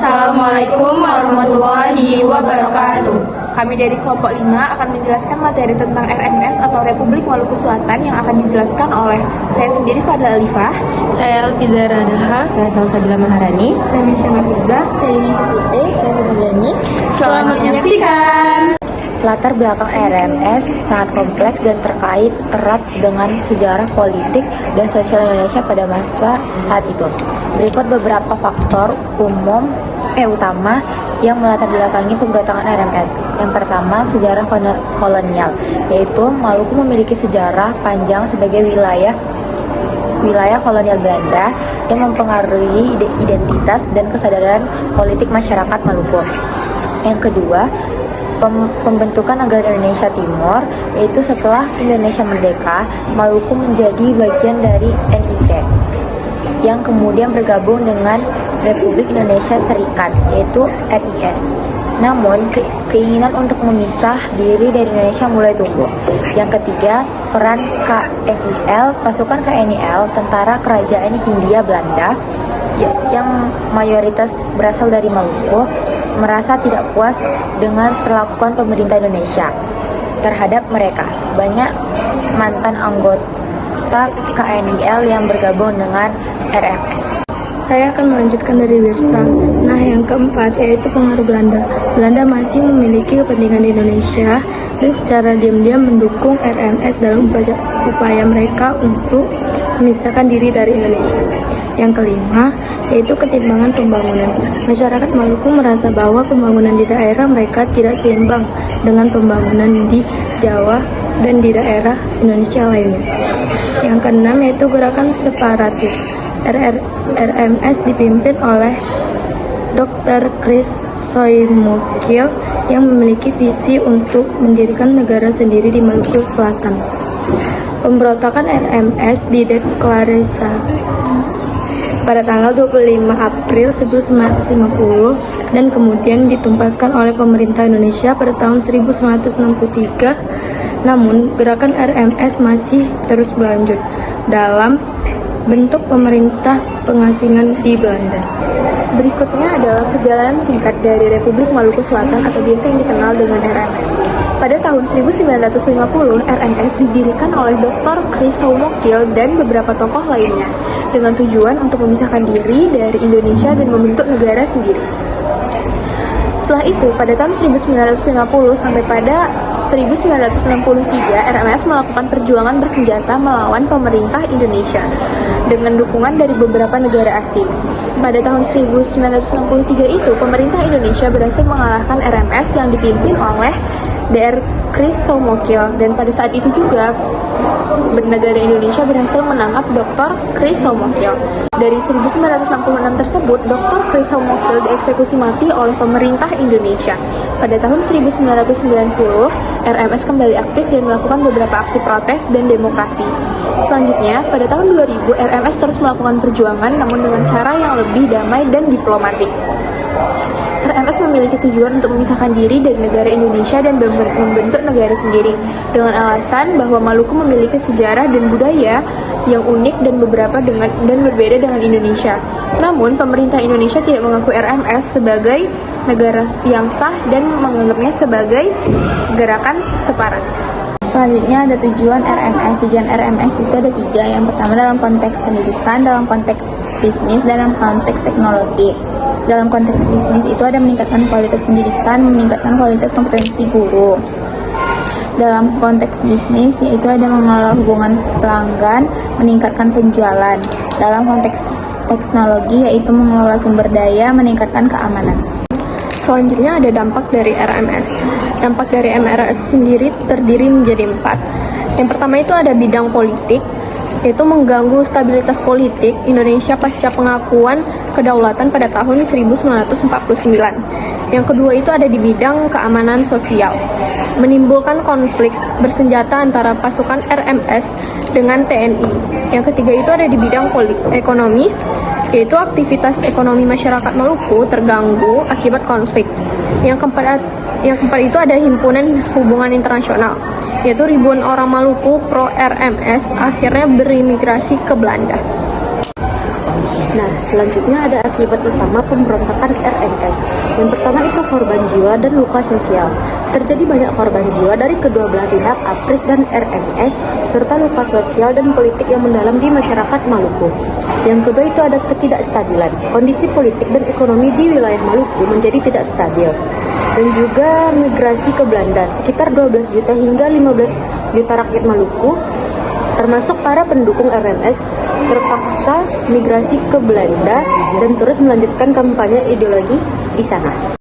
Assalamualaikum warahmatullahi wabarakatuh. Kami dari kelompok 5 akan menjelaskan materi tentang RMS atau Republik Maluku Selatan yang akan dijelaskan oleh saya sendiri, Fadla Alifah. Saya Alfiza Radaha. Saya Salsabila Maharani. Saya Misyana Firza. Saya Dini Syafite. Saya Sumadani. Selamat menyaksikan. Latar belakang RMS sangat kompleks dan terkait erat dengan sejarah politik dan sosial Indonesia pada masa saat itu. Berikut beberapa faktor utama yang melatar belakangi pemberontakan RMS. Yang pertama, sejarah kolonial, yaitu Maluku memiliki sejarah panjang sebagai wilayah kolonial Belanda yang mempengaruhi identitas dan kesadaran politik masyarakat Maluku. Yang kedua, pembentukan negara Indonesia Timur, yaitu setelah Indonesia merdeka, Maluku menjadi bagian dari NIT yang kemudian bergabung dengan Republik Indonesia Serikat, yaitu RIS. Namun, keinginan untuk memisah diri dari Indonesia mulai tumbuh. Yang ketiga, peran pasukan KNIL, tentara kerajaan Hindia Belanda, yang mayoritas berasal dari Maluku, merasa tidak puas dengan perlakuan pemerintah Indonesia terhadap mereka. Banyak mantan anggota KNIL yang bergabung dengan RMS. Saya akan melanjutkan dari Wirsa. Nah, yang keempat yaitu pengaruh Belanda. Belanda masih memiliki kepentingan di Indonesia dan secara diam-diam mendukung RMS dalam upaya mereka untuk memisahkan diri dari Indonesia. Yang kelima yaitu ketimbangan pembangunan. Masyarakat Maluku merasa bahwa pembangunan di daerah mereka tidak seimbang dengan pembangunan di Jawa dan di daerah Indonesia lainnya. Yang keenam yaitu gerakan separatis. RMS dipimpin oleh Dr. Chris Soimokil yang memiliki visi untuk mendirikan negara sendiri di Maluku Selatan. Pemberontakan RMS dideklarasikan pada tanggal 25 April 1950 dan kemudian ditumpaskan oleh pemerintah Indonesia pada tahun 1963. Namun, gerakan RMS masih terus berlanjut dalam bentuk pemerintah pengasingan di Belanda. Berikutnya adalah perjalanan singkat dari Republik Maluku Selatan atau biasa yang dikenal dengan RMS. Pada tahun 1950, RMS didirikan oleh Dr. Chris Soimokil dan beberapa tokoh lainnya dengan tujuan untuk memisahkan diri dari Indonesia dan membentuk negara sendiri. Setelah itu, pada tahun 1950 sampai pada 1963, RMS melakukan perjuangan bersenjata melawan pemerintah Indonesia dengan dukungan dari beberapa negara asing. Pada tahun 1963 itu, pemerintah Indonesia berhasil mengalahkan RMS yang dipimpin oleh Dr. Chris Soimokil, dan pada saat itu juga negara Indonesia berhasil menangkap Dr. Chris Soimokil. Dari 1966 tersebut, Dr. Chris Soimokil dieksekusi mati oleh pemerintah Indonesia. Pada tahun 1990, RMS kembali aktif dan melakukan beberapa aksi protes dan demokrasi. Selanjutnya, pada tahun 2000, RMS terus melakukan perjuangan namun dengan cara yang lebih damai dan diplomatik. RMS memiliki tujuan untuk memisahkan diri dari negara Indonesia dan membentuk negara sendiri dengan alasan bahwa Maluku memiliki sejarah dan budaya yang unik dan berbeda dengan Indonesia. Namun, pemerintah Indonesia tidak mengaku RMS sebagai negara yang sah dan menganggapnya sebagai gerakan separatis. Selanjutnya ada tujuan RMS. Tujuan RMS itu ada 3. Yang pertama dalam konteks pendidikan, dalam konteks bisnis, dan dalam konteks teknologi. Dalam konteks bisnis itu ada meningkatkan kualitas pendidikan, meningkatkan kualitas kompetensi guru. Dalam konteks bisnis yaitu ada mengelola hubungan pelanggan, meningkatkan penjualan. Dalam konteks teknologi yaitu mengelola sumber daya, meningkatkan keamanan. Selanjutnya ada dampak dari RMS. Dampak dari RMS sendiri terdiri menjadi 4. Yang pertama itu ada bidang politik, yaitu mengganggu stabilitas politik Indonesia pasca pengakuan kedaulatan pada tahun 1949. Yang kedua itu ada di bidang keamanan sosial, menimbulkan konflik bersenjata antara pasukan RMS dengan TNI. Yang ketiga itu ada di bidang ekonomi, yaitu aktivitas ekonomi masyarakat Maluku terganggu akibat konflik. Yang keempat itu ada himpunan hubungan internasional, yaitu ribuan orang Maluku pro RMS akhirnya berimigrasi ke Belanda. Nah, selanjutnya ada akibat utama pemberontakan RMS. Yang pertama itu korban jiwa dan luka sosial. Terjadi banyak korban jiwa dari kedua belah pihak, APRIS dan RMS, serta luka sosial dan politik yang mendalam di masyarakat Maluku. Yang kedua itu ada ketidakstabilan. Kondisi politik dan ekonomi di wilayah Maluku menjadi tidak stabil. Dan juga migrasi ke Belanda, sekitar 12 juta hingga 15 juta rakyat Maluku, termasuk para pendukung RMS, terpaksa migrasi ke Belanda dan terus melanjutkan kampanye ideologi di sana.